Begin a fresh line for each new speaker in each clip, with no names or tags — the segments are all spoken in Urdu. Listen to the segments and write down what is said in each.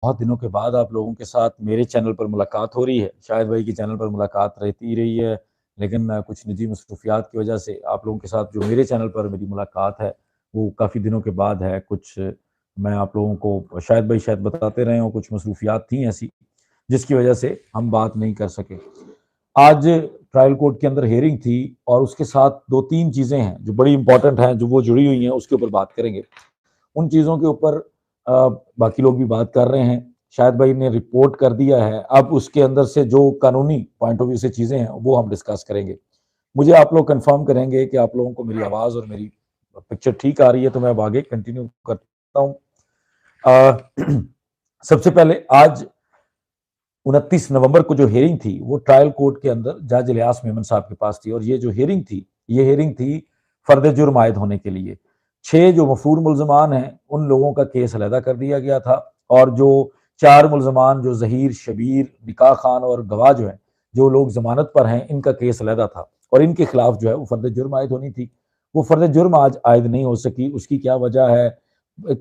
بہت دنوں کے بعد آپ لوگوں کے ساتھ میرے چینل پر ملاقات ہو رہی ہے۔ شاہد بھائی کے چینل پر ملاقات رہتی ہی رہی ہے، لیکن کچھ نجی مصروفیات کی وجہ سے آپ لوگوں کے ساتھ جو میرے چینل پر میری ملاقات ہے وہ کافی دنوں کے بعد ہے۔ کچھ میں آپ لوگوں کو شاہد بھائی شاید بتاتے رہے ہوں، کچھ مصروفیات تھیں ایسی جس کی وجہ سے ہم بات نہیں کر سکے۔ آج ٹرائل کورٹ کے اندر ہیئرنگ تھی اور اس کے ساتھ دو تین چیزیں ہیں جو بڑی امپورٹنٹ ہیں، جو وہ جڑی ہوئی ہیں، اس کے اوپر بات کریں گے۔ ان چیزوں کے اوپر باقی لوگ بھی بات کر رہے ہیں۔ شاہد بھائی نے رپورٹ کر دیا ہے، اب اس کے اندر سے جو قانونی پوائنٹ آف ویو سے چیزیں ہیں وہ ہم ڈسکس کریں گے۔ مجھے آپ لوگ کنفرم کریں گے کہ آپ لوگوں کو میری آواز اور میری پکچر ٹھیک آ رہی ہے، تو میں اب آگے کنٹینیو کرتا ہوں۔ سب سے پہلے آج 29 نومبر کو جو ہیئرنگ تھی وہ ٹرائل کورٹ کے اندر جج الیاس میمن صاحب کے پاس تھی، اور یہ جو ہیئرنگ تھی فرد جرم عائد ہونے کے لیے۔ 6 جو مفرور ملزمان ہیں ان لوگوں کا کیس علیحدہ کر دیا گیا تھا، اور جو 4 ملزمان جو ظہیر، شبیر، نکاح خان اور گواہ جو ہیں، جو لوگ ضمانت پر ہیں، ان کا کیس علیحدہ تھا، اور ان کے خلاف جو ہے وہ فرد جرم عائد ہونی تھی۔ وہ فرد جرم آج عائد نہیں ہو سکی، اس کی کیا وجہ ہے؟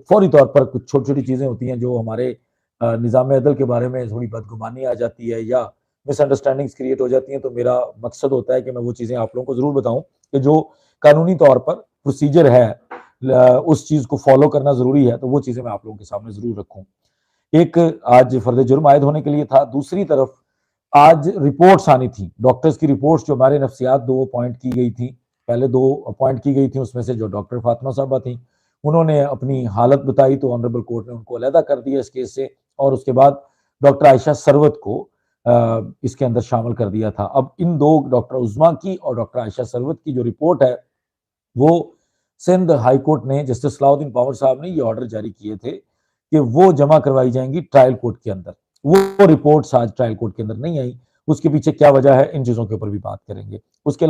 فوری طور پر کچھ چھوٹی چھوٹی چیزیں ہوتی ہیں جو ہمارے نظام عدل کے بارے میں تھوڑی بدگمانی آ جاتی ہے یا مس انڈرسٹینڈنگز کریٹ ہو جاتی ہیں، تو میرا مقصد ہوتا ہے کہ میں وہ چیزیں آپ لوگوں کو ضرور بتاؤں کہ جو قانونی طور پر پروسیجر ہے اس چیز کو فالو کرنا ضروری ہے، تو وہ چیزیں میں آپ لوگوں کے سامنے ضرور رکھوں۔ ایک آج فرد جرم عائد ہونے کے لیے تھا، دوسری طرف آج رپورٹس آنی تھی، ڈاکٹرز کی رپورٹس جو ہمارے نفسیات 2 اپوائنٹ کی گئی تھیں، پہلے 2 اپوائنٹ کی گئی تھیں، اس میں سے جو ڈاکٹر فاطمہ صاحبہ تھیں انہوں نے اپنی حالت بتائی تو آنریبل کورٹ نے ان کو علیحدہ کر دیا اس کیس سے، اور اس کے بعد ڈاکٹر عائشہ سروت کو اس کے اندر شامل کر دیا تھا۔ اب ان 2 ڈاکٹر عظمیٰ کی اور ڈاکٹر عائشہ سروت کی جو رپورٹ ہے وہ سندھ ہائی کورٹ نے جسٹس صلاح الدین پاور صاحب نے یہ آرڈر جاری کیے تھے کہ وہ جمع کروائی جائیں گی ٹرائل کورٹ کے اندر۔ وہ رپورٹس آج ٹرائل کورٹ کے اندر نہیں آئی، اس کے پیچھے کیا وجہ ہے، ان چیزوں کے اوپر بھی بات کریں گے۔ اس کے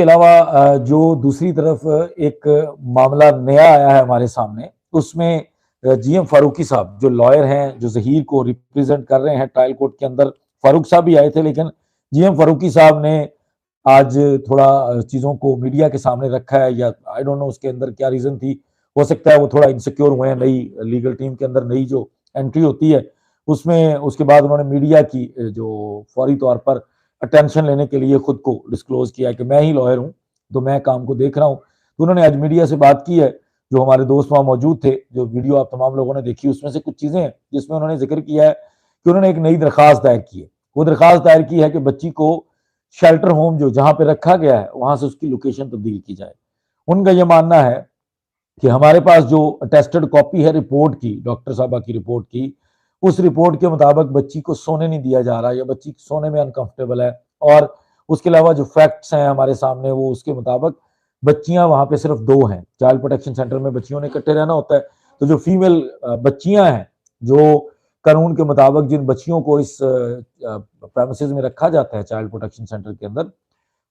علاوہ جو دوسری طرف ایک معاملہ نیا آیا ہے ہمارے سامنے، اس میں جی ایم فاروقی صاحب جو لائر ہیں، جو ظہیر کو ریپریزنٹ کر رہے ہیں ٹرائل کورٹ کے اندر، فاروق صاحب بھی آئے تھے، لیکن جی ایم فاروقی صاحب نے آج تھوڑا چیزوں کو میڈیا کے سامنے رکھا ہے، یا آئی ڈونٹ نو اس کے اندر کیا ریزن تھی، ہو سکتا ہے وہ تھوڑا انسیکیور ہوئے ہیں، نئی لیگل ٹیم کے اندر نئی جو انٹری ہوتی ہے اس میں، اس کے بعد انہوں نے میڈیا کی جو فوری طور پر اٹینشن لینے کے لیے خود کو ڈسکلوز کیا ہے کہ میں ہی لائر ہوں تو میں کام کو دیکھ رہا ہوں، تو انہوں نے آج میڈیا سے بات کی ہے۔ جو ہمارے دوست وہاں موجود تھے، جو ویڈیو آپ تمام لوگوں نے دیکھی، اس میں سے کچھ چیزیں ہیں جس میں انہوں نے ذکر کیا ہے کہ انہوں نے ایک نئی درخواست دائر کی ہے۔ وہ درخواست دائر کی ہے کہ بچی کو شیلٹر ہوم جو جہاں پہ رکھا گیا ہے وہاں سے اس کی لوکیشن تبدیل کی جائے۔ ان کا یہ ماننا ہے کہ ہمارے پاس جو اٹیسٹڈ کاپی ہے رپورٹ کی، ڈاکٹر صاحبہ کی رپورٹ کی، اس رپورٹ کے مطابق بچی کو سونے نہیں دیا جا رہا، یا بچی سونے میں انکمفرٹیبل ہے، اور اس کے علاوہ جو فیکٹس ہیں ہمارے سامنے وہ اس کے مطابق بچیاں وہاں پہ صرف 2 ہیں۔ چائلڈ پروٹیکشن سینٹر میں بچیوں نے اکٹھے رہنا ہوتا ہے، تو جو فیمیل بچیاں ہیں، جو قانون کے مطابق جن بچیوں کو اس پریمیسز میں رکھا جاتا ہے چائلڈ پروٹیکشن سینٹر کے اندر،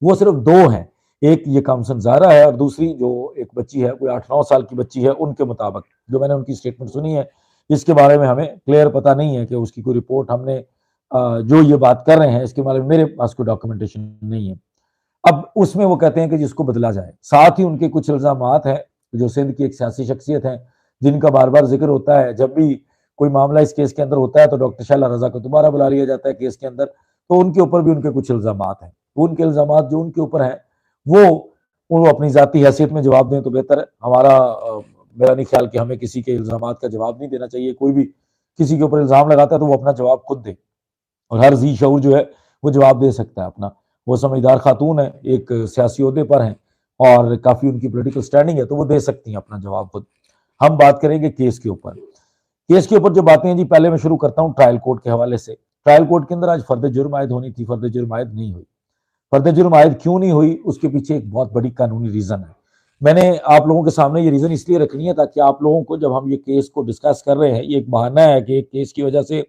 وہ صرف 2 ہیں۔ ایک یہ کامسن زہرا ہے، اور دوسری جو ایک بچی ہے کوئی 8-9 سال کی بچی ہے، ان کے مطابق جو میں نے ان کی اسٹیٹمنٹ سنی ہے، اس کے بارے میں ہمیں کلیئر پتہ نہیں ہے کہ اس کی کوئی رپورٹ ہم نے جو یہ بات کر رہے ہیں اس کے بارے میں میرے پاس کوئی ڈاکومنٹیشن نہیں ہے۔ اب اس میں وہ کہتے ہیں کہ جس کو بدلا جائے، ساتھ ہی ان کے کچھ الزامات ہیں جو سندھ کی ایک سیاسی شخصیت ہیں جن کا بار بار ذکر ہوتا ہے، جب بھی کوئی معاملہ اس کیس کے اندر ہوتا ہے تو ڈاکٹر شالا رضا کو دوبارہ بلا لیا جاتا ہے کیس کے اندر، تو ان کے اوپر بھی ان کے کچھ الزامات ہیں۔ ان کے الزامات جو ان کے اوپر ہیں وہ اپنی ذاتی حیثیت میں جواب دیں تو بہتر ہے۔ میرا نہیں خیال کہ ہمیں کسی کے الزامات کا جواب نہیں دینا چاہیے، کوئی بھی کسی کے اوپر الزام لگاتا ہے تو وہ اپنا جواب خود دے، اور ہر ذی شعور جو ہے وہ جواب دے سکتا ہے اپنا۔ وہ سمجھدار خاتون ہیں، ایک سیاسی عہدے پر ہیں، اور کافی ان کی پولیٹیکل سٹینڈنگ ہے، تو وہ دے سکتی ہیں اپنا جواب خود۔ ہم بات کریں گے کیس کے اوپر جو باتیں ہیں جی، پہلے میں شروع کرتا ہوں ٹرائل کورٹ کے حوالے سے۔ ٹرائل کورٹ کے اندر آج فرد جرم عائد ہونی تھی، فرد جرم عائد نہیں ہوئی۔ فرد جرم عائد کیوں نہیں ہوئی؟ اس کے پیچھے ایک بہت بڑی قانونی ریزن ہے۔ میں نے آپ لوگوں کے سامنے یہ ریزن اس لیے رکھنی ہے تاکہ آپ لوگوں کو جب ہم یہ کیس کو ڈسکس کر رہے ہیں، یہ ایک بہانہ ہے کہ ایک کیس کی وجہ سے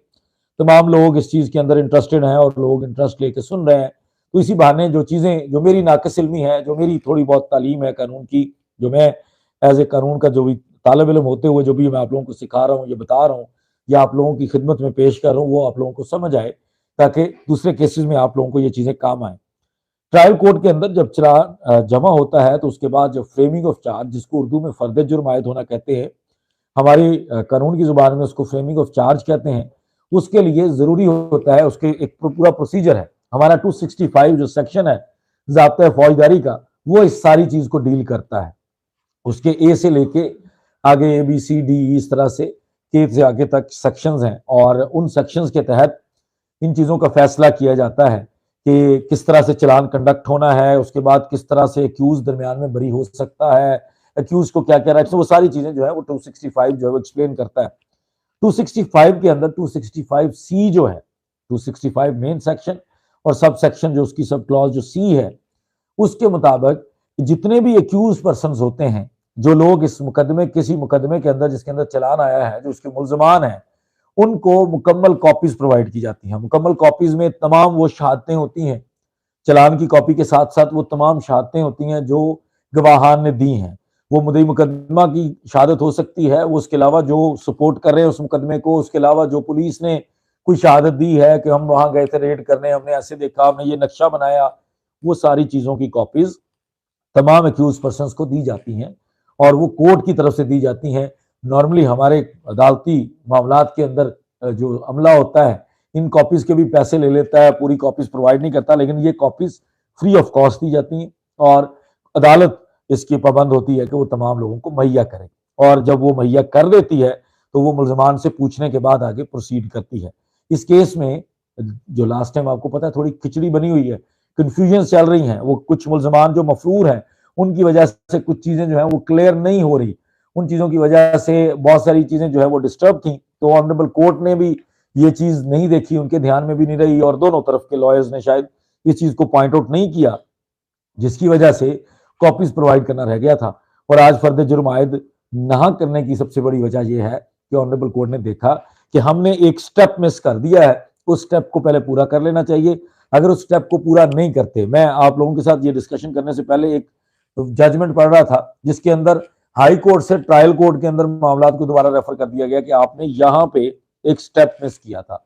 تمام لوگ اس چیز کے اندر انٹرسٹڈ ہیں اور لوگ انٹرسٹ لے کے سن رہے ہیں، تو اسی بہانے جو چیزیں جو میری ناقص علمی ہے، جو میری تھوڑی بہت تعلیم ہے قانون کی، جو میں ایز اے قانون کا جو بھی طالب علم ہوتے ہوئے جو بھی میں آپ لوگوں کو سکھا رہا ہوں، یہ بتا رہا ہوں یا آپ لوگوں کی خدمت میں پیش کر رہا ہوں، وہ آپ لوگوں کو سمجھ آئے تاکہ دوسرے کیسز میں آپ لوگوں کو یہ چیزیں کام آئیں۔ ٹرائل کورٹ کے اندر جب چلان جمع ہوتا ہے تو اس کے بعد جو فریمنگ آف چارج، جس کو اردو میں فرد جرم عائد ہونا کہتے ہیں، ہماری قانون کی زبان میں اس کو فریمنگ آف چارج کہتے ہیں. اس کے لیے ضروری ہوتا ہے، اس کے ایک پورا پروسیجر ہے. ہمارا 265 جو سیکشن ہے ضابطۂ فوجداری کا، وہ اس ساری چیز کو ڈیل کرتا ہے. اس کے اے سے لے کے آگے اے بی سی ڈی اس طرح سے کے سے آگے تک سیکشنز ہیں، اور ان سیکشنز کے تحت ان چیزوں کا فیصلہ کیا جاتا ہے کہ کس طرح سے چلان کنڈکٹ ہونا ہے، اس کے بعد کس طرح سے ایکیوز درمیان میں بری ہو سکتا ہے، ایکیوز کو کیا کیا رائٹس، وہ ساری چیزیں جو ہے وہ 265 جو ہے وہ ایکسپلین کرتا ہے. 265 کے اندر 265 سی جو ہے، 265 مین سیکشن اور سب سیکشن جو اس کی سب کلاس جو سی ہے، اس کے مطابق جتنے بھی ایکیوز پرسنز ہوتے ہیں، جو لوگ اس مقدمے کسی مقدمے کے اندر جس کے اندر چلان آیا ہے، جو اس کے ملزمان ہیں، ان کو مکمل کاپیز پرووائڈ کی جاتی ہیں. مکمل کاپیز میں تمام وہ شہادتیں ہوتی ہیں، چلان کی کاپی کے ساتھ ساتھ وہ تمام شہادتیں ہوتی ہیں جو گواہان نے دی ہیں. وہ مدعی مقدمہ کی شہادت ہو سکتی ہے، وہ اس کے علاوہ جو سپورٹ کر رہے ہیں اس مقدمے کو، اس کے علاوہ جو پولیس نے کوئی شہادت دی ہے کہ ہم وہاں گئے تھے ریڈ کرنے، ہم نے ایسے دیکھا، ہم نے یہ نقشہ بنایا، وہ ساری چیزوں کی کاپیز تمام ایکیوز پرسنز کو دی جاتی ہیں اور وہ کورٹ کی طرف سے دی جاتی ہیں. نارملی ہمارے عدالتی معاملات کے اندر جو عملہ ہوتا ہے ان کاپیز کے بھی پیسے لے لیتا ہے، پوری کاپیز پرووائڈ نہیں کرتا، لیکن یہ کاپیز فری آف کاسٹ دی جاتی ہیں اور عدالت اس کی پابند ہوتی ہے کہ وہ تمام لوگوں کو مہیا کرے. اور جب وہ مہیا کر دیتی ہے تو وہ ملزمان سے پوچھنے کے بعد آگے پروسیڈ کرتی ہے. اس کیس میں جو لاسٹ ٹائم آپ کو پتا ہے تھوڑی کھچڑی بنی ہوئی ہے، کنفیوژن چل رہی ہیں، وہ کچھ ملزمان جو مفرور ہیں ان کی وجہ سے کچھ چیزیں جو ہیں وہ کلیئر نہیں ہو رہی، ان چیزوں کی وجہ سے بہت ساری چیزیں جو ہے وہ ڈسٹرب تھیں. تو آنریبل کورٹ نے بھی یہ چیز نہیں دیکھی، ان کے دھیان میں بھی نہیں رہی، اور دونوں طرف کے لائرز نے شاید اس چیز کو پوائنٹ آؤٹ نہیں کیا، جس کی وجہ سے کاپیز پرووائڈ کرنا رہ گیا تھا. اور آج فرد جرم عائد نہ کرنے کی سب سے بڑی وجہ یہ ہے کہ آنریبل کورٹ نے دیکھا کہ ہم نے ایک سٹیپ مس کر دیا ہے، اس سٹیپ کو پہلے پورا کر لینا چاہیے. اگر اس سٹیپ کو پورا نہیں کرتے، میں آپ لوگوں کے ساتھ یہ ڈسکشن کرنے سے پہلے ایک ججمنٹ پڑھ رہا تھا جس کے اندر ہائی کورٹ سے ٹرائل کورٹ کے اندر معاملات کو دوبارہ ریفر کر دیا گیا کہ آپ نے یہاں پہ ایک سٹیپ مس کیا تھا،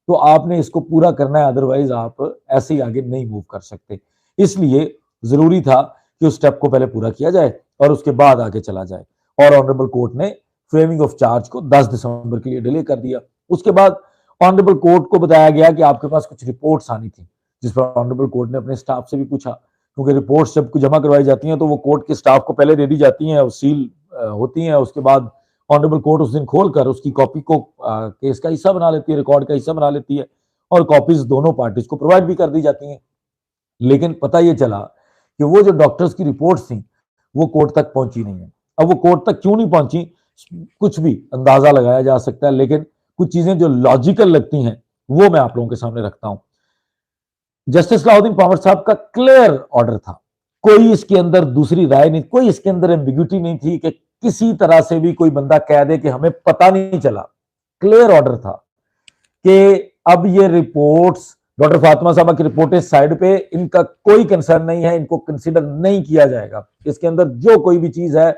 تو آپ نے اس کو پورا کرنا ہے، ادروائز آپ ایسے ہی آگے نہیں موو کر سکتے. اس لیے ضروری تھا کہ اس سٹیپ کو پہلے پورا کیا جائے اور اس کے بعد آگے چلا جائے. اور آنریبل کورٹ نے فریمنگ آف چارج کو 10 دسمبر کے لیے ڈیلے کر دیا. اس کے بعد آنریبل کورٹ کو بتایا گیا کہ آپ کے پاس کچھ رپورٹس آنی تھی، جس پر آنریبل کورٹ نے اپنے سٹاف سے بھی پوچھا، کیونکہ رپورٹس جب جمع کروائی جاتی ہیں تو وہ کورٹ کے سٹاف کو پہلے دے دی جاتی ہیں، سیل ہوتی ہیں. اس کے بعد آنریبل کورٹ اس دن کھول کر اس کی کاپی کو کیس کا حصہ بنا لیتی ہے، ریکارڈ کا حصہ بنا لیتی ہے، اور کاپیز دونوں پارٹیز کو پرووائڈ بھی کر دی جاتی ہیں. لیکن پتہ یہ چلا کہ وہ جو ڈاکٹرز کی رپورٹس تھیں وہ کورٹ تک پہنچی نہیں ہیں. اب وہ کورٹ تک کیوں نہیں پہنچی کچھ بھی اندازہ لگایا جا سکتا ہے، لیکن کچھ چیزیں جو لاجیکل لگتی ہیں وہ میں آپ لوگوں کے سامنے رکھتا ہوں. جسٹس صلاح الدین پاور صاحب کا کلیئر آرڈر تھا، کوئی اس کے اندر دوسری رائے نہیں، کوئی اس کے اندر ایمبیگوٹی نہیں تھی کہ کسی طرح سے بھی کوئی بندہ کہہ دے کہ ہمیں پتہ نہیں چلا. کلیئر آرڈر تھا کہ اب یہ رپورٹس ڈاکٹر فاطمہ صاحبہ کی رپورٹیں سائڈ پہ، ان کا کوئی کنسرن نہیں ہے، ان کو کنسیڈر نہیں کیا جائے گا. اس کے اندر جو کوئی بھی چیز ہے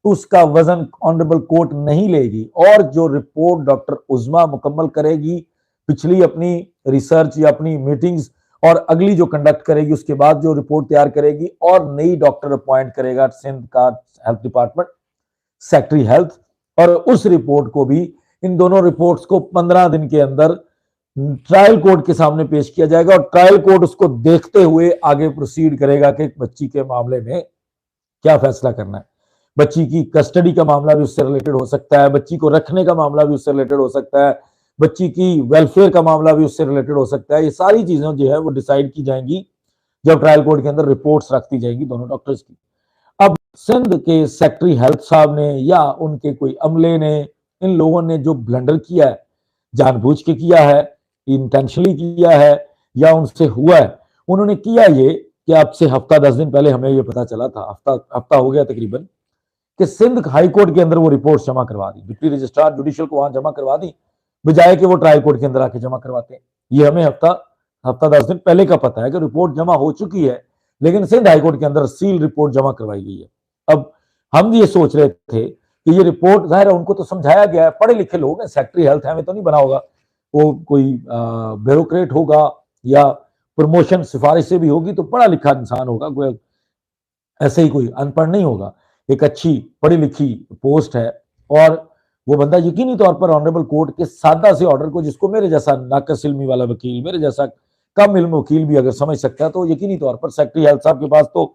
اس کا وزن آنریبل کورٹ نہیں لے گی، اور جو رپورٹ ڈاکٹر عظمیٰ مکمل کرے گی پچھلی اپنی ریسرچ یا اپنی میٹنگز اور اگلی جو کنڈکٹ کرے گی، اس کے بعد جو رپورٹ تیار کرے گی اور نئی ڈاکٹر اپوائنٹ کرے گا سندھ کا ہیلتھ ڈپارٹمنٹ سیکٹری ہیلتھ، اور اس رپورٹ کو بھی ان دونوں رپورٹس کو 15 دن کے اندر ٹرائل کورٹ کے سامنے پیش کیا جائے گا، اور ٹرائل کورٹ اس کو دیکھتے ہوئے آگے پروسیڈ کرے گا کہ بچی کے معاملے میں کیا فیصلہ کرنا ہے. بچی کی کسٹڈی کا معاملہ بھی اس سے ریلیٹڈ ہو سکتا ہے، بچی کو رکھنے کا معاملہ بھی اس سے ریلیٹڈ ہو سکتا ہے، بچی کی ویلفیئر کا معاملہ بھی اس سے ریلیٹڈ ہو سکتا ہے. یہ ساری چیزیں جو ہے وہ ڈیسائیڈ کی جائیں گی جب ٹرائل کورٹ کے اندر رپورٹس رکھتی جائیں گی دونوں ڈاکٹرز کی. اب سندھ کے سیکٹری ہیلتھ صاحب نے یا ان کے کوئی عملے نے، ان لوگوں نے جو بلنڈر کیا ہے، جان بوجھ کے کیا ہے، انٹینشنلی کیا ہے یا ان سے ہوا ہے، انہوں نے کیا یہ کہ اب سے ہفتہ 10 دن پہلے ہمیں یہ پتا چلا تھا، ہفتہ ہو گیا تقریباً، کہ سندھ ہائی کورٹ کے اندر وہ رپورٹس جمع کروا دی، ڈپٹی رجسٹرار جوڈیشل کو وہاں جمع کروا دی، بجائے کہ وہ ٹرائل کورٹ کے اندر آ کے جمع کرواتے ہیں. یہ ہمیں ہفتہ 10 دن پہلے کا پتا ہے کہ رپورٹ جمع ہو چکی ہے، لیکن سندھ ہائی کورٹ کے اندر سیل رپورٹ جمع کروائی گئی ہے. اب ہم یہ سوچ رہے تھے کہ یہ رپورٹ ظاہر ہے ان کو تو سمجھایا گیا ہے، پڑھے لکھے لوگ ہیں، سیکٹری ہیلتھ ہمیں تو نہیں بنا ہوگا، وہ کوئی بیوروکریٹ ہوگا یا پروموشن سفارش سے بھی ہوگی تو پڑھا لکھا انسان ہوگا، کوئی ایسے ہی کوئی ان پڑھ نہیں ہوگا، ایک اچھی پڑھی لکھی پوسٹ ہے. اور وہ بندہ یقینی طور پر آنریبل کورٹ کے سادہ سے آرڈر کو، جس کو میرے جیسا ناقص علمی والا وکیل، میرے جیسا کم علم وکیل بھی اگر سمجھ سکتا ہے، تو یقینی طور پر سیکرٹری ہیلتھ صاحب کے پاس تو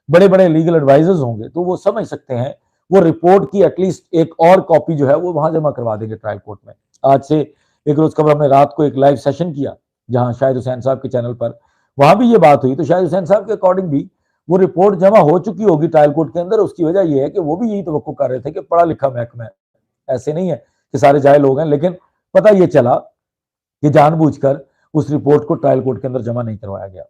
بڑے بڑے لیگل ایڈوائزرز ہوں گے، تو وہ سمجھ سکتے ہیں، وہ رپورٹ کی ایٹ لیسٹ ایک اور کاپی جو ہے وہ وہاں جمع کروا دیں گے ٹرائل کورٹ میں۔ آج سے ایک روز قبل ہم نے رات کو ایک لائیو سیشن کیا جہاں شاہد حسین صاحب کے چینل پر، وہاں بھی یہ بات ہوئی، تو شاہد حسین صاحب کے اکارڈنگ بھی وہ رپورٹ جمع ہو چکی ہوگی ٹرائل کورٹ کے اندر۔ اس کی وجہ یہ ہے کہ وہ بھی یہی توقع کر رہے تھے کہ پڑھا لکھا محکمہ ہے، ایسے نہیں ہے کہ سارے جاہل لوگ ہیں، لیکن پتہ یہ چلا کہ جان بوجھ کر اس رپورٹ کو ٹرائل کورٹ کے اندر جمع نہیں کروایا گیا۔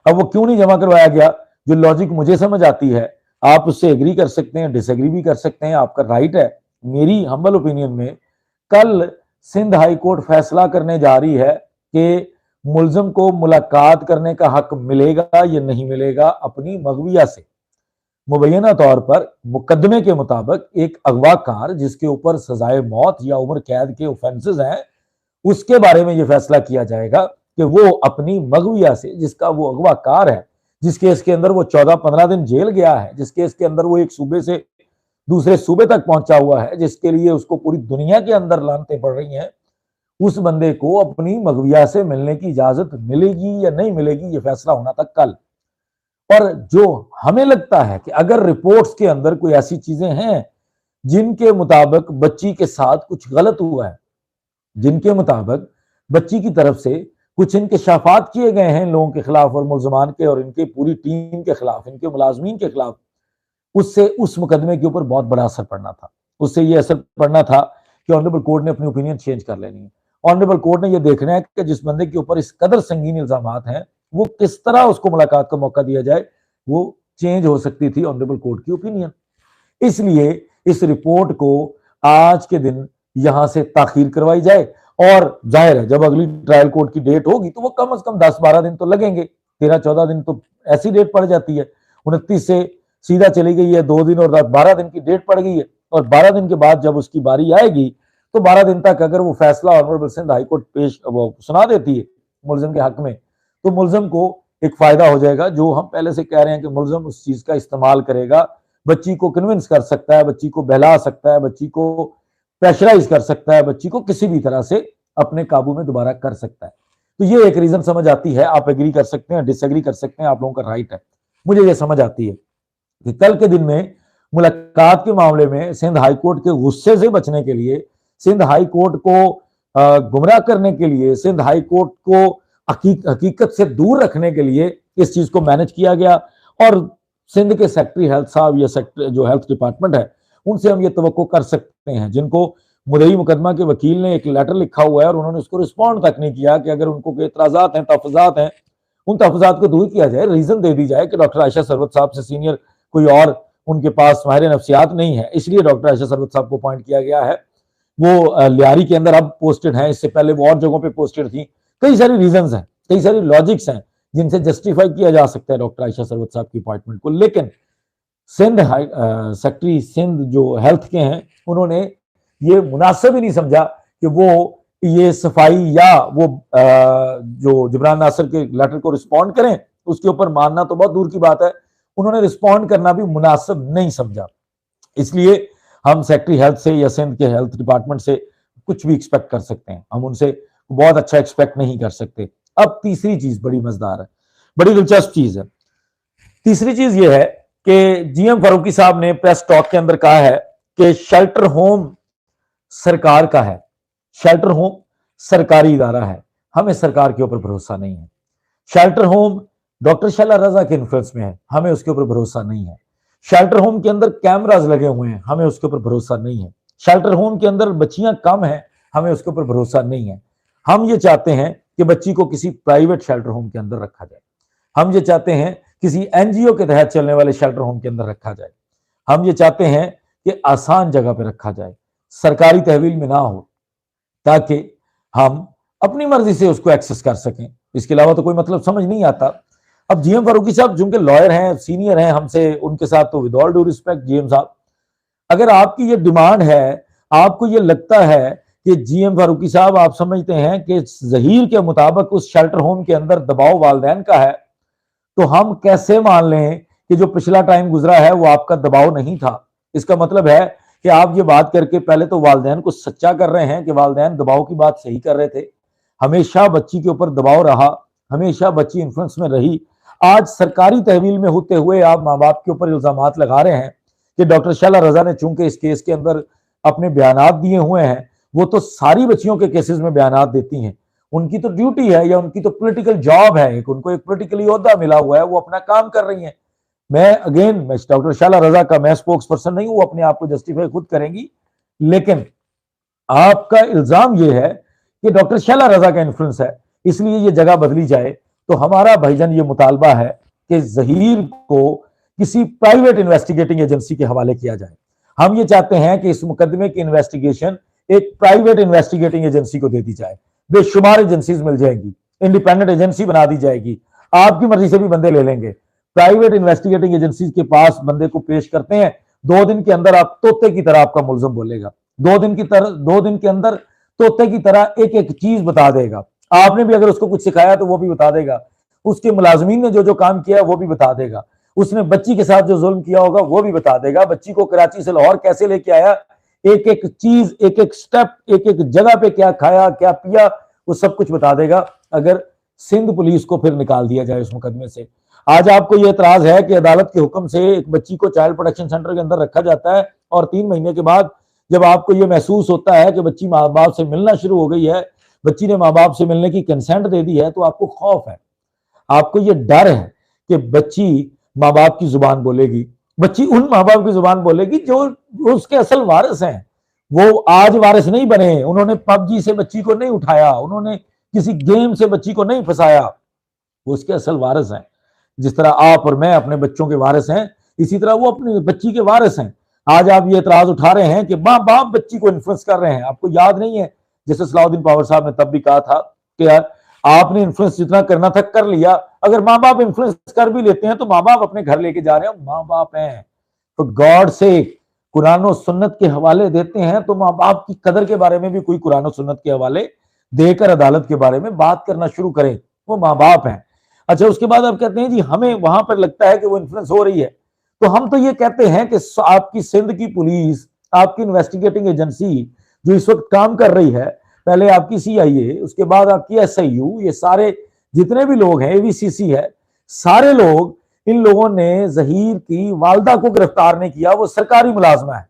اب وہ کیوں نہیں جمع کروایا گیا، جو لاجک مجھے سمجھ آتی ہے، آپ اس سے ایگری کر سکتے ہیں، ڈس ایگری بھی کر سکتے ہیں، آپ کا رائٹ ہے۔ میری ہمبل اوپینین میں کل سندھ ہائی کورٹ فیصلہ کرنے جا رہی ہے کہ ملزم کو ملاقات کرنے کا حق ملے گا یا نہیں ملے گا اپنی مغویہ سے۔ مبینہ طور پر مقدمے کے مطابق ایک اغوا کار جس کے اوپر سزائے موت یا عمر قید کے اوفینسز ہیں، اس کے بارے میں یہ فیصلہ کیا جائے گا کہ وہ اپنی مغویہ سے، جس کا وہ اغوا کار ہے، جس کیس کے اندر وہ 14-15 دن جیل گیا ہے، جس کیس کے اندر وہ ایک صوبے سے دوسرے صوبے تک پہنچا ہوا ہے، جس کے لیے اس کو پوری دنیا کے اندر لعنتیں پڑ رہی ہیں، اس بندے کو اپنی مغویہ سے ملنے کی اجازت ملے گی یا نہیں ملے گی، یہ فیصلہ ہونا تھا کل۔ اور جو ہمیں لگتا ہے کہ اگر رپورٹس کے اندر کوئی ایسی چیزیں ہیں جن کے مطابق بچی کے ساتھ کچھ غلط ہوا ہے، جن کے مطابق بچی کی طرف سے کچھ انکشافات کیے گئے ہیں ان لوگوں کے خلاف اور ملزمان کے اور ان کے پوری ٹیم کے خلاف، ان کے ملازمین کے خلاف، اس سے اس مقدمے کے اوپر بہت بڑا اثر پڑنا تھا۔ اس سے یہ اثر پڑنا تھا کہ آنریبل کورٹ نے اپنی اوپینین چینج کر لینی ہے۔ آنریبل کورٹ نے یہ دیکھنا ہے کہ جس بندے کے اوپر اس قدر سنگین الزامات ہیں، وہ کس طرح اس کو ملاقات کا موقع دیا جائے، وہ چینج ہو سکتی تھی آنریبل کورٹ کی اوپینین۔ اس لیے اس رپورٹ کو آج کے دن یہاں سے تاخیر کروائی جائے، اور ظاہر ہے جب اگلی ٹرائل کورٹ کی ڈیٹ ہوگی تو وہ کم از کم 10-12 دن تو لگیں گے، 13-14 دن تو ایسی ڈیٹ پڑ جاتی ہے، 29 سے سیدھا چلی گئی ہے، 2 دن اور 12 دن کی ڈیٹ پڑ گئی ہے، اور 12 دن کے بعد جب اس کی باری آئے گی تو 12 دن تک اگر وہ فیصلہ آنریبل سندھ ہائی کورٹ وہ سنا دیتی ہے ملزم کے حق میں، تو ملزم کو ایک فائدہ ہو جائے گا، جو ہم پہلے سے کہہ رہے ہیں کہ ملزم اس چیز کا استعمال کرے گا، بچی کو کنونس کر سکتا ہے، بچی کو بہلا سکتا ہے، بچی کو پریشرائز کر سکتا ہے، بچی کو کسی بھی طرح سے اپنے قابو میں دوبارہ کر سکتا ہے۔ تو یہ ایک ریزن سمجھ آتی ہے، آپ ایگری کر سکتے ہیں، ڈس ایگری کر سکتے ہیں، آپ لوگوں کا رائٹ ہے۔ مجھے یہ سمجھ آتی ہے کہ کل کے دن میں ملاقات کے معاملے میں سندھ ہائی کورٹ کے غصے سے بچنے کے لیے، سندھ ہائی کورٹ کو گمراہ کرنے کے لیے، سندھ ہائی کورٹ کو حقیقت سے دور رکھنے کے لیے اس چیز کو مینج کیا گیا، اور سندھ کے سیکرٹری ہیلتھ صاحب یا جو ہیلتھ ڈپارٹمنٹ ہے ان سے ہم یہ توقع کر سکتے ہیں، جن کو مدعی مقدمہ کے وکیل نے ایک لیٹر لکھا ہوا ہے اور انہوں نے اس کو رسپونڈ تک نہیں کیا کہ اگر ان کو کوئی اعتراضات ہیں، تحفظات ہیں، ان تحفظات کو دور کیا جائے، ریزن دے دی جائے کہ ڈاکٹر عائشہ ثروت صاحب سے سینئر کوئی اور ان کے پاس ماہر نفسیات نہیں ہے، اس لیے ڈاکٹر عائشہ ثروت صاحب کو اپوائنٹ کیا گیا ہے، وہ لیاری کے اندر اب پوسٹڈ ہیں، اس سے پہلے وہ اور جگہوں پہ پوسٹڈ تھیں۔ کئی ساری ریزنز ہیں، کئی ساری لاجکس ہیں جن سے جسٹیفائی کیا جا سکتا ہے ڈاکٹر عائشہ ثروت صاحب کی اپوائنٹمنٹ کو، لیکن سندھ سیکرٹری سندھ جو ہیلتھ کے ہیں انہوں نے یہ مناسب ہی نہیں سمجھا کہ وہ یہ صفائی یا وہ جو جبران ناصر کے لیٹر کو رسپونڈ کریں، اس کے اوپر ماننا تو بہت دور کی بات ہے، انہوں نے رسپونڈ کرنا بھی مناسب نہیں سمجھا۔ اس لیے ہم سیکرٹری ہیلتھ سے یا سندھ کے ہیلتھ ڈپارٹمنٹ سے کچھ بھی ایکسپیکٹ کر سکتے ہیں، ہم ان سے بہت اچھا ایکسپیکٹ نہیں کر سکتے۔ اب تیسری چیز بڑی مزیدار ہے، بڑی دلچسپ چیز ہے۔ تیسری چیز یہ ہے کہ جی ایم فاروقی صاحب نے پریس ٹاک کے اندر کہا ہے کہ شیلٹر ہوم سرکار کا ہے، شیلٹر ہوم سرکاری ادارہ ہے، ہمیں سرکار کے اوپر بھروسہ نہیں ہے۔ شیلٹر ہوم ڈاکٹر شیلا رضا کے انفلوئنس میں ہے، ہمیں اس کے اوپر بھروسہ نہیں ہے۔ شیلٹر ہوم کے اندر کیمراز لگے ہوئے ہیں، ہمیں اس کے اوپر بھروسہ نہیں ہے۔ شیلٹر ہوم کے اندر بچیاں کم ہیں، ہمیں اس کے اوپر بھروسہ نہیں ہے۔ ہم یہ چاہتے ہیں کہ بچی کو کسی پرائیویٹ شیلٹر ہوم کے اندر رکھا جائے، ہم یہ چاہتے ہیں کسی این جی او کے تحت چلنے والے شیلٹر ہوم کے اندر رکھا جائے، ہم یہ چاہتے ہیں کہ آسان جگہ پہ رکھا جائے، سرکاری تحویل میں نہ ہو، تاکہ ہم اپنی مرضی سے اس کو ایکسس کر سکیں۔ اس کے علاوہ تو کوئی مطلب سمجھ نہیں آتا۔ اب جی ایم فاروقی صاحب چونکہ لائر ہیں، سینئر ہیں ہم سے، ان کے ساتھ تو with all due respect G M صاحب، اگر آپ کی یہ ڈیمانڈ ہے، آپ کو یہ لگتا ہے کہ جی ایم فاروقی صاحب آپ سمجھتے ہیں کہ ظہیر کے مطابق اس شیلٹر ہوم کے اندر دباؤ والدین کا ہے، تو ہم کیسے مان لیں کہ جو پچھلا ٹائم گزرا ہے وہ آپ کا دباؤ نہیں تھا؟ اس کا مطلب ہے کہ آپ یہ بات کر کے پہلے تو والدین کو سچا کر رہے ہیں کہ والدین دباؤ کی بات صحیح کر رہے تھے، ہمیشہ بچی کے اوپر دباؤ رہا، ہمیشہ بچی انفلوئنس میں رہی. آج سرکاری تحویل میں ہوتے ہوئے آپ ماں باپ کے اوپر الزامات لگا رہے ہیں کہ ڈاکٹر شعلہ رضا نے چونکہ اس کیس کے اندر اپنے بیانات دیے ہوئے ہیں، وہ تو ساری بچیوں کے کیسز میں بیانات دیتی ہیں، ان کی تو ڈیوٹی ہے یا ان کی تو پولیٹیکل جاب ہے، ان کو ایک پولیٹیکلی عہدہ ملا ہوا ہے، وہ اپنا کام کر رہی ہیں. میں ڈاکٹر شعلہ رضا کا میں اسپوکس پرسن نہیں ہوں، وہ اپنے آپ کو جسٹیفائی خود کریں گی، لیکن آپ کا الزام یہ ہے کہ ڈاکٹر شعلہ رضا کا انفلوئنس ہے اس لیے یہ جگہ بدلی جائے. تو ہمارا بھائی جان یہ مطالبہ ہے کہ ظہیر کو کسی پرائیویٹ انویسٹیگیٹنگ ایجنسی کے حوالے کیا جائے. ہم یہ چاہتے ہیں کہ اس مقدمے کی انویسٹیگیشن ایک پرائیویٹ انویسٹیگیٹنگ ایجنسی کو دے دی جائے. بے شمار ایجنسیز مل جائیں گی، انڈیپینڈنٹ ایجنسی بنا دی جائے گی، آپ کی مرضی سے بھی بندے لے لیں گے. پرائیویٹ انویسٹیگیٹنگ ایجنسیز کے پاس بندے کو پیش کرتے ہیں، 2 دن کے اندر آپ طوطے کی طرح آپ کا ملزم بولے گا، 2 دن کے اندر طوطے کی طرح ایک ایک چیز بتا دے گا. آپ نے بھی اگر اس کو کچھ سکھایا تو وہ بھی بتا دے گا، اس کے ملازمین نے جو کام کیا ہے وہ بھی بتا دے گا، اس نے بچی کے ساتھ جو ظلم کیا ہوگا وہ بھی بتا دے گا، بچی کو کراچی سے لاہور کیسے لے کے آیا، ایک ایک چیز، ایک ایک سٹیپ، ایک ایک جگہ پہ کیا کھایا کیا پیا، وہ سب کچھ بتا دے گا اگر سندھ پولیس کو پھر نکال دیا جائے اس مقدمے سے. آج آپ کو یہ اعتراض ہے کہ عدالت کے حکم سے ایک بچی کو چائلڈ پروٹیکشن سینٹر کے اندر رکھا جاتا ہے اور 3 مہینے کے بعد جب آپ کو یہ محسوس ہوتا ہے کہ بچی ماں باپ سے ملنا شروع ہو گئی ہے، بچی نے ماں باپ سے ملنے کی کنسنٹ دے دی ہے، تو آپ کو خوف ہے، آپ کو یہ ڈر ہے کہ بچی ماں باپ کی زبان بولے گی، بچی ان ماں باپ کی زبان بولے گی جو اس کے اصل وارث ہیں. وہ آج وارث نہیں بنے، انہوں نے پب جی سے بچی کو نہیں اٹھایا، انہوں نے کسی گیم سے بچی کو نہیں پھنسایا، وہ اس کے اصل وارث ہیں. جس طرح آپ اور میں اپنے بچوں کے وارث ہیں، اسی طرح وہ اپنی بچی کے وارث ہیں. آج آپ یہ اعتراض اٹھا رہے ہیں کہ ماں باپ بچی کو انفلوئنس کر رہے ہیں. آپ کو یاد نہیں ہے جیسے صلاح الدین پاور صاحب نے تب بھی کہا تھا کہ یار آپ نے انفلوئنس جتنا کرنا تھا کر لیا، اگر ماں باپ انفلوئنس کر بھی لیتے ہیں تو ماں باپ اپنے گھر لے کے جا رہے ہیں، ماں باپ ہیں تو گاڈ سے قرآن و سنت کے حوالے دیتے ہیں، تو ماں باپ کی قدر کے بارے میں بھی کوئی قرآن و سنت کے حوالے دے کر عدالت کے بارے میں بات کرنا شروع کریں. وہ ماں باپ ہیں. اچھا، اس کے بعد آپ کہتے ہیں جی ہمیں وہاں پر لگتا ہے کہ وہ انفلوئنس ہو رہی ہے، تو ہم تو یہ کہتے ہیں کہ آپ کی سندھ کی پولیس، آپ کی انویسٹیگیٹنگ ایجنسی جو اس وقت کام کر رہی ہے، پہلے آپ کی CIA، اس کے بعد آپ کی SIU، یہ سارے جتنے بھی لوگ ہیں، AVCC ہے، سارے لوگ، ان لوگوں نے ظہیر کی والدہ کو گرفتار نہیں کیا. وہ سرکاری ملازمہ ہے،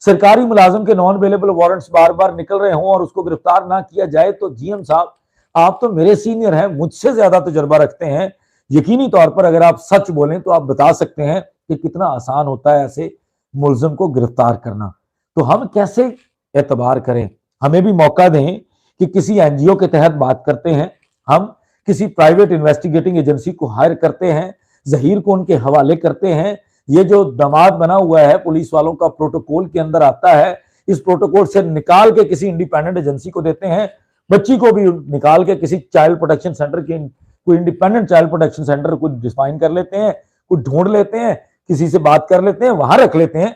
سرکاری ملازم کے نان اویلیبل وارنٹس بار بار نکل رہے ہوں اور اس کو گرفتار نہ کیا جائے تو GM صاحب آپ تو میرے سینئر ہیں، مجھ سے زیادہ تجربہ رکھتے ہیں، یقینی طور پر اگر آپ سچ بولیں تو آپ بتا سکتے ہیں کہ کتنا آسان ہوتا ہے ایسے ملزم کو گرفتار کرنا. تو ہم کیسے اعتبار کریں؟ ہمیں بھی موقع دیں کہ کسی NGO کے تحت بات کرتے ہیں، ہم کسی پرائیویٹ انویسٹیگیٹنگ ایجنسی کو ہائر کرتے ہیں، ظہیر کو ان کے حوالے کرتے ہیں. یہ جو دماد بنا ہوا ہے پولیس والوں کا پروٹوکول کے اندر آتا ہے، اس پروٹوکول سے نکال کے کسی انڈیپینڈنٹ ایجنسی کو دیتے ہیں، بچی کو بھی نکال کے کسی چائلڈ پروٹیکشن سینٹر کی، کوئی انڈیپینڈنٹ چائلڈ پروٹیکشن سینٹر کو ڈیفائن کر لیتے ہیں، کوئی ڈھونڈ لیتے ہیں، کسی سے بات کر لیتے ہیں، وہاں رکھ لیتے ہیں.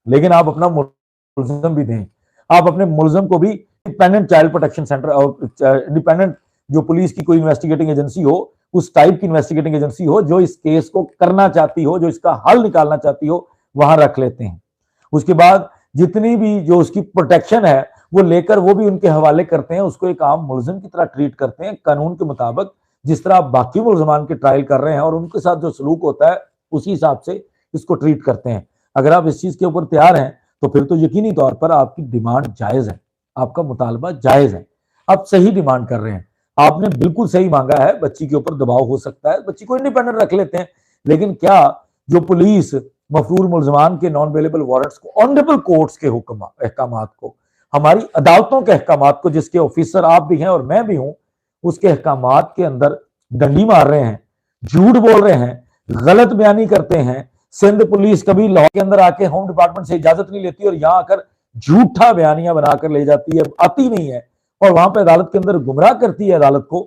لیکن آپ اپنا ملزم بھی دیں، آپ اپنے ملزم کو بھی انڈیپینڈنٹ چائلڈ پروٹیکشن سینٹر اور انڈیپینڈنٹ جو پولیس کی کوئی انویسٹیگیٹنگ ایجنسی ہو، اس ٹائپ کی انویسٹیگیٹنگ ایجنسی ہو جو اس کیس کو کرنا چاہتی ہو، جو اس کا حل نکالنا چاہتی ہو، وہاں رکھ لیتے ہیں. اس کے بعد جتنی بھی جو اس کی پروٹیکشن ہے وہ لے کر وہ بھی ان کے حوالے کرتے ہیں، اس کو ایک عام ملزم کی طرح ٹریٹ کرتے ہیں، قانون کے مطابق جس طرح آپ باقی ملزمان کے ٹرائل کر رہے ہیں اور ان کے ساتھ جو سلوک ہوتا ہے اسی حساب سے اس کو ٹریٹ کرتے ہیں. اگر آپ اس چیز کے اوپر تیار ہیں تو پھر تو یقینی طور پر آپ کی ڈیمانڈ جائز ہے، آپ کا مطالبہ جائز ہے، آپ صحیح ڈیمانڈ کر رہے ہیں، آپ نے بالکل صحیح مانگا ہے. بچی کے اوپر دباؤ ہو سکتا ہے، بچی کو انڈیپینڈنٹ رکھ لیتے ہیں، لیکن کیا جو پولیس مفرور ملزمان کے نان اویلیبل وارنٹس کو، آنریبل کورٹس کے احکامات کو، ہماری عدالتوں کے احکامات کو، جس کے آفیسر آپ بھی ہیں اور میں بھی ہوں، اس کے احکامات کے اندر ڈنڈی مار رہے ہیں، جھوٹ بول رہے ہیں، غلط بیانی کرتے ہیں؟ سندھ پولیس کبھی لاہور کے اندر آ کے ہوم ڈپارٹمنٹ سے اجازت نہیں لیتی اور یہاں آ کر جھوٹا بیانیاں بنا کر لے جاتی ہے، آتی نہیں ہے اور وہاں پہ عدالت کے اندر گمراہ کرتی ہے عدالت کو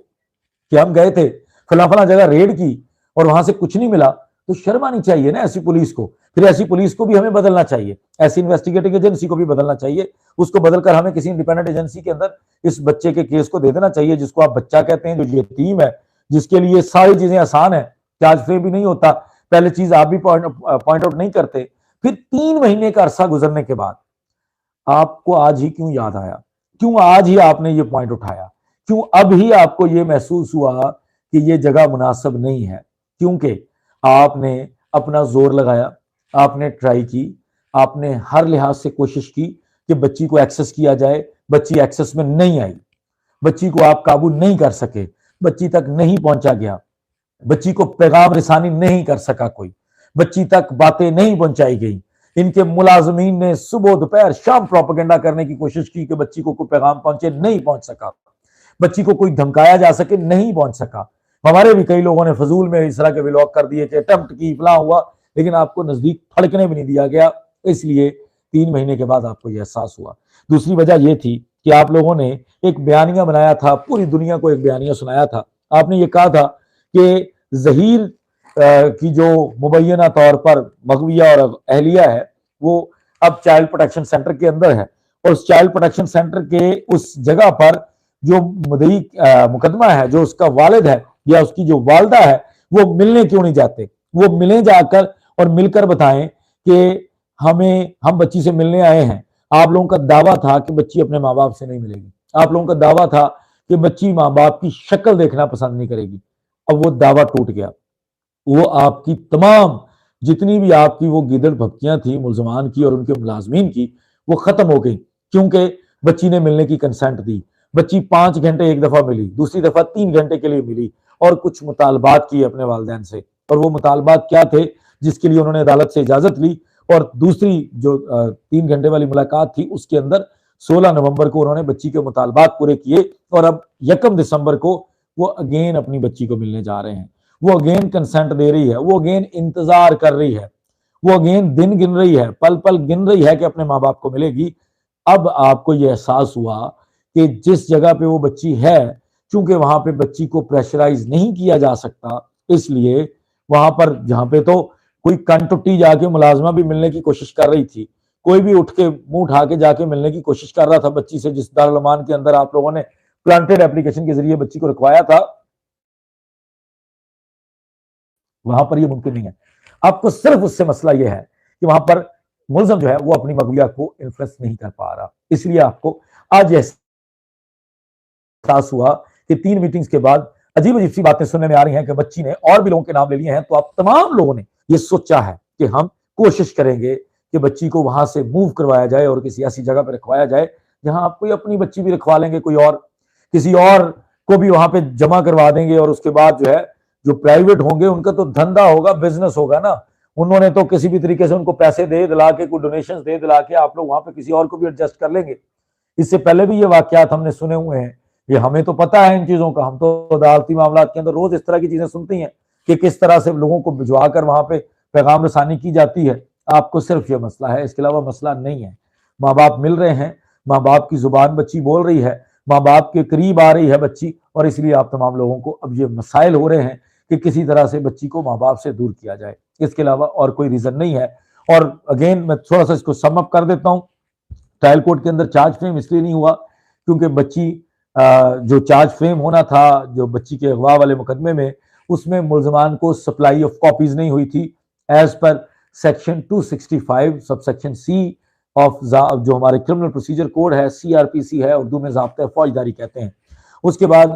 کہ ہم گئے تھے فلاں فلاں جگہ ریڈ کی اور وہاں سے کچھ نہیں ملا. تو شرم آنی چاہیے نا ایسی پولیس کو. پھر ایسی پولیس کو بھی ہمیں بدلنا چاہیے، ایسی انویسٹیگیٹنگ ایجنسی کو بھی بدلنا چاہیے، اس کو بدل کر ہمیں کسی انڈیپینڈنٹ ایجنسی کے اندر اس بچے کے کیس کو دے دینا چاہیے جس کو آپ بچہ کہتے ہیں، جو یتیم ہے، جس کے لیے ساری چیزیں آسان ہیں، چارج فریم بھی نہیں ہوتا. پہلے چیز آپ بھی پوائنٹ آؤٹ نہیں کرتے، پھر 3 مہینے کا عرصہ گزرنے کے بعد آپ کو آج ہی کیوں یاد آیا؟ کیوں آج ہی آپ نے یہ پوائنٹ اٹھایا؟ کیوں اب ہی آپ کو یہ محسوس ہوا کہ یہ جگہ مناسب نہیں ہے؟ کیونکہ آپ نے اپنا زور لگایا، آپ نے ٹرائی کی، آپ نے ہر لحاظ سے کوشش کی کہ بچی کو ایکسس کیا جائے، بچی ایکسس میں نہیں آئی، بچی کو آپ قابو نہیں کر سکے، بچی تک نہیں پہنچا گیا، بچی کو پیغام رسانی نہیں کر سکا کوئی، بچی تک باتیں نہیں پہنچائی گئی۔ ان کے ملازمین نے صبح دوپہر شام پروپیگنڈا کرنے کی کوشش کی کہ بچی کو کوئی پیغام پہنچے، نہیں پہنچ سکا، بچی کو کوئی دھمکایا جا سکے، نہیں پہنچ سکا۔ ہمارے بھی کئی لوگوں نے فضول میں اس طرح کے ولاگ کر دیے کہ اٹمپٹ کی، فلاں ہوا، لیکن آپ کو نزدیک پھڑکنے بھی نہیں دیا گیا، اس لیے 3 مہینے کے بعد آپ کو یہ احساس ہوا۔ دوسری وجہ یہ تھی کہ آپ لوگوں نے ایک بیانیہ بنایا تھا، پوری دنیا کو ایک بیانیہ سنایا تھا۔ آپ نے یہ کہا تھا کہ ظہیر کی جو مبینہ طور پر مغویہ اور اہلیہ ہے وہ اب چائلڈ پروٹیکشن سینٹر کے اندر ہے، اور اس چائلڈ پروٹیکشن سینٹر کے اس جگہ پر جو مدعی مقدمہ ہے، جو اس کا والد ہے یا اس کی جو والدہ ہے، وہ ملنے کیوں نہیں جاتے؟ وہ ملیں جا کر اور مل کر بتائیں کہ ہم بچی سے ملنے آئے ہیں۔ آپ لوگوں کا دعویٰ تھا کہ بچی اپنے ماں باپ سے نہیں ملے گی، آپ لوگوں کا دعویٰ تھا کہ بچی ماں باپ کی شکل دیکھنا پسند نہیں کرے گی۔ اب وہ دعویٰ ٹوٹ گیا، وہ آپ کی تمام جتنی بھی آپ کی وہ گیدڑ بھپکیاں تھیں ملزمان کی اور ان کے ملازمین کی، وہ ختم ہو گئی، کیونکہ بچی نے ملنے کی کنسنٹ دی۔ بچی 5 گھنٹے ایک دفعہ ملی، دوسری دفعہ 3 گھنٹے کے لیے ملی، اور کچھ مطالبات کیے اپنے والدین سے، اور وہ مطالبات کیا تھے جس کے لیے انہوں نے عدالت سے اجازت لی، اور دوسری جو 3 گھنٹے والی ملاقات تھی اس کے اندر 16 نومبر کو انہوں نے بچی کے مطالبات پورے کیے، اور اب 1 دسمبر کو وہ اگین اپنی بچی کو ملنے جا رہے ہیں، وہ اگین کنسنٹ دے رہی ہے، وہ اگین انتظار کر رہی ہے، وہ اگین دن گن رہی ہے، پل پل گن رہی ہے کہ اپنے ماں باپ کو ملے گی۔ اب آپ کو یہ احساس ہوا کہ جس جگہ پہ وہ بچی ہے، چونکہ وہاں پہ بچی کو پریشرائز نہیں کیا جا سکتا، اس لیے وہاں پر جہاں پہ تو کوئی کن ٹٹی جا کے ملازمہ بھی ملنے کی کوشش کر رہی تھی، کوئی بھی اٹھ کے منہ اٹھا کے جا کے ملنے کی کوشش کر رہا تھا بچی سے، جس دارالمان کے اندر آپ لوگوں نے پلانٹڈ اپلیکیشن کے ذریعے بچی کو رکھوایا تھا، وہاں پر یہ ممکن نہیں ہے۔ آپ کو صرف اس سے مسئلہ یہ ہے کہ وہاں پر ملزم جو ہے وہ اپنی مغویہ کو انفلوئنس نہیں کر پا رہا، اس لیے آپ کو آج احساس ہوا کہ 3 میٹنگز کے بعد عجیب عجیب سی باتیں سننے میں آ رہی ہیں کہ بچی نے اور بھی لوگوں کے نام لے لیے ہیں، تو آپ تمام لوگوں نے یہ سوچا ہے کہ ہم کوشش کریں گے کہ بچی کو وہاں سے موو کروایا جائے اور کسی ایسی جگہ پہ رکھوایا جائے جہاں آپ کوئی اپنی بچی بھی رکھوا لیں گے، کوئی اور کسی اور کو بھی وہاں پہ جمع کروا دیں گے، اور اس کے بعد جو ہے جو پرائیویٹ ہوں گے ان کا تو دھندا ہوگا، بزنس ہوگا نا، انہوں نے تو کسی بھی طریقے سے ان کو پیسے دے دلا کے، کوئی ڈونیشنز دے دلا کے آپ لوگ وہاں پہ کسی اور کو بھی ایڈجسٹ کر لیں گے۔ اس سے پہلے بھی یہ واقعات ہم نے سنے ہوئے ہیں، یہ ہمیں تو پتہ ہے ان چیزوں کا، ہم تو عدالتی معاملات کے اندر روز اس طرح کی چیزیں سنتی ہیں کہ کس طرح سے لوگوں کو بھجوا کر وہاں پہ پیغام رسانی کی جاتی ہے۔ آپ کو صرف یہ مسئلہ ہے، اس کے علاوہ مسئلہ نہیں ہے۔ ماں باپ مل رہے ہیں، ماں باپ کی زبان بچی بول رہی ہے، ماں باپ کے قریب آ رہی ہے بچی، اور اس لیے آپ تمام لوگوں کو اب یہ مسائل ہو رہے ہیں کہ کسی طرح سے بچی کو ماں باپ سے دور کیا جائے، اس کے علاوہ اور کوئی ریزن نہیں ہے۔ اور اگین میں تھوڑا سا اس کو سم اپ کر دیتا ہوں، ٹرائل کورٹ کے اندر چارج فریم اس لیے نہیں ہوا کیونکہ بچی جو چارج فریم ہونا تھا جو بچی کے اغوا والے مقدمے میں، اس میں ملزمان کو سپلائی آف کاپیز نہیں ہوئی تھی as per section 265 sub section C of جو ہمارے کرمنل پروسیجر کوڈ ہے، CRPC ہے، اردو میں ضابطۂ فوجداری کہتے ہیں۔ اس کے بعد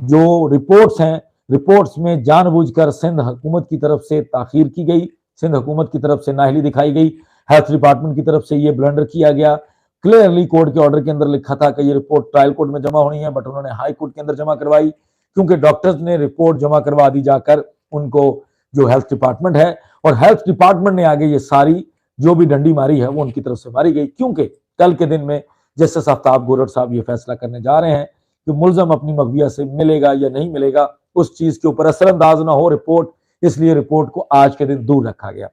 جو رپورٹس ہیں، رپورٹس میں جان بوجھ کر سندھ حکومت کی طرف سے تاخیر کی گئی، سندھ حکومت کی طرف سے نااہلی دکھائی گئی، ہیلتھ ڈپارٹمنٹ کی طرف سے یہ بلنڈر کیا گیا۔ کلیئرلی کورٹ کے آرڈر کے اندر لکھا تھا کہ یہ رپورٹ ٹرائل کورٹ میں جمع ہونی ہے، بٹ انہوں نے ہائی کورٹ کے اندر جمع کروائی کیونکہ ڈاکٹرز نے رپورٹ جمع کروا دی جا کر ان کو جو ہیلتھ ڈپارٹمنٹ ہے، اور ہیلتھ ڈپارٹمنٹ نے آگے یہ ساری جو بھی ڈنڈی ماری ہے وہ ان کی طرف سے ماری گئی، کیونکہ کل کے دن میں جسٹس آفتاب گورڈ صاحب یہ فیصلہ کرنے جا رہے ہیں کہ ملزم اپنی مغویہ سے ملے گا یا نہیں ملے گا، اس چیز کے اوپر اثر انداز نہ ہو رپورٹ، اس لیے رپورٹ کو آج کے دن دور رکھا گیا۔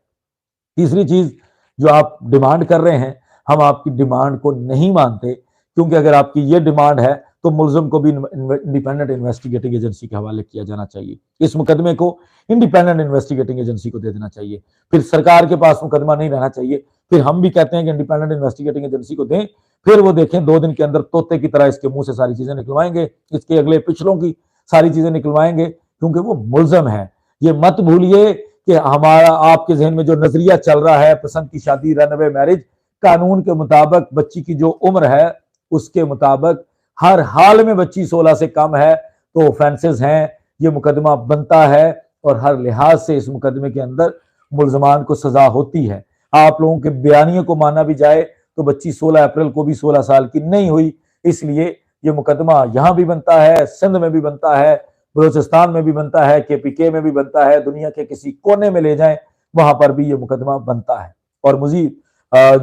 تیسری چیز جو آپ ڈیمانڈ کر رہے ہیں، ہم آپ کی ڈیمانڈ کو نہیں مانتے، کیونکہ اگر آپ کی یہ ڈیمانڈ ہے تو ملزم کو بھی انڈیپینڈنٹ انویسٹیگیٹنگ ایجنسی کے حوالے کیا جانا چاہیے، اس مقدمے کو انڈیپینڈنٹ انویسٹیگیٹنگ ایجنسی کو دے دینا چاہیے، پھر سرکار کے پاس مقدمہ نہیں رہنا چاہیے۔ پھر ہم بھی کہتے ہیں کہ انڈیپینڈنٹ انویسٹیگیٹنگ ایجنسی کو دیں، پھر وہ دیکھیں 2 دن کے اندر طوطے کی طرح اس کے منہ سے ساری چیزیں نکلوائیں گے، اس کے اگلے پچھلوں کی ساری چیزیں نکلوائیں گے، کیونکہ وہ ملزم ہے۔ یہ مت بھولیے کہ ہمارا آپ کے ذہن میں جو نظریہ چل رہا ہے پسند کی شادی رن اوے میرج، قانون کے مطابق بچی کی جو عمر ہے اس کے مطابق ہر حال میں بچی 16 سے کم ہے تو اوفینسز ہیں، یہ مقدمہ بنتا ہے اور ہر لحاظ سے اس مقدمے کے اندر ملزمان کو سزا ہوتی ہے۔ آپ لوگوں کے بیانیے کو مانا بھی جائے تو بچی 16 اپریل کو بھی 16 سال کی نہیں ہوئی، اس لیے یہ مقدمہ یہاں بھی بنتا ہے، سندھ میں بھی بنتا ہے، بلوچستان میں بھی بنتا ہے، KPK میں بھی بنتا ہے، دنیا کے کسی کونے میں لے جائیں وہاں پر بھی یہ مقدمہ بنتا ہے۔ اور مزید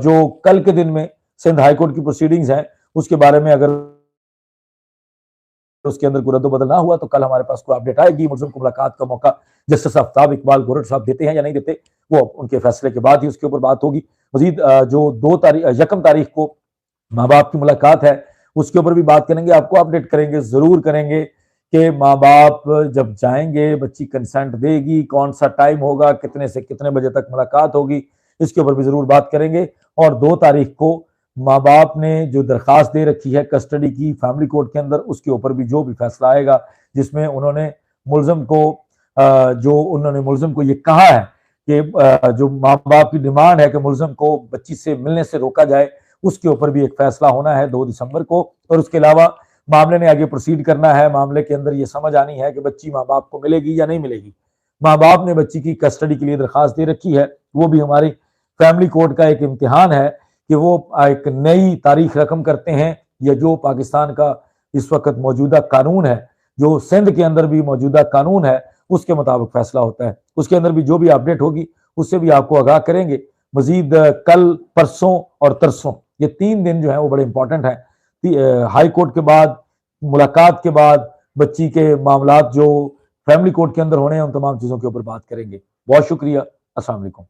جو کل کے دن میں سندھ ہائی کورٹ کی پروسیڈنگز ہیں اس کے بارے میں اگر اس کے اندر کوئی رد و بدل نہ ہوا تو کل ہمارے پاس کوئی اپڈیٹ آئے گی۔ ملزم کو ملاقات کا موقع جسٹس آفتاب اقبال گورٹ صاحب دیتے ہیں یا نہیں دیتے وہ ان کے فیصلے کے بعد ہی اس کے اوپر بات ہوگی۔ مزید جو 1 تاریخ کو ماں باپ کی ملاقات ہے اس کے اوپر بھی بات کریں گے، آپ کو اپڈیٹ کریں گے، ضرور کریں گے کہ ماں باپ جب جائیں گے بچی کنسنٹ دے گی، کون سا ٹائم ہوگا، کتنے سے کتنے بجے تک ملاقات ہوگی، اس کے اوپر بھی ضرور بات کریں گے۔ اور 2 تاریخ کو ماں باپ نے جو درخواست دے رکھی ہے کسٹڈی کی فیملی کورٹ کے اندر اس کے اوپر بھی جو بھی فیصلہ آئے گا، جس میں انہوں نے ملزم کو یہ کہا ہے کہ جو ماں باپ کی ڈیمانڈ ہے کہ ملزم کو بچی سے ملنے سے روکا جائے، اس کے اوپر بھی ایک فیصلہ ہونا ہے 2 دسمبر کو۔ اور اس کے علاوہ معاملے نے آگے پروسیڈ کرنا ہے، معاملے کے اندر یہ سمجھ آنی ہے کہ بچی ماں باپ کو ملے گی یا نہیں ملے گی۔ ماں باپ نے بچی کی کسٹڈی کے لیے درخواست دے رکھی ہے، وہ بھی ہماری فیملی کورٹ کا ایک امتحان ہے کہ وہ ایک نئی تاریخ رقم کرتے ہیں یا جو پاکستان کا اس وقت موجودہ قانون ہے، جو سندھ کے اندر بھی موجودہ قانون ہے، اس کے مطابق فیصلہ ہوتا ہے۔ اس کے اندر بھی جو بھی اپڈیٹ ہوگی اس سے بھی آپ کو آگاہ کریں گے۔ مزید کل، پرسوں اور ترسوں یہ 3 دن جو ہیں وہ بڑے امپورٹنٹ ہیں۔ ہائی کورٹ کے بعد، ملاقات کے بعد بچی کے معاملات جو فیملی کورٹ کے اندر ہونے ہیں ان تمام چیزوں کے اوپر بات کریں گے۔ بہت شکریہ، السلام علیکم۔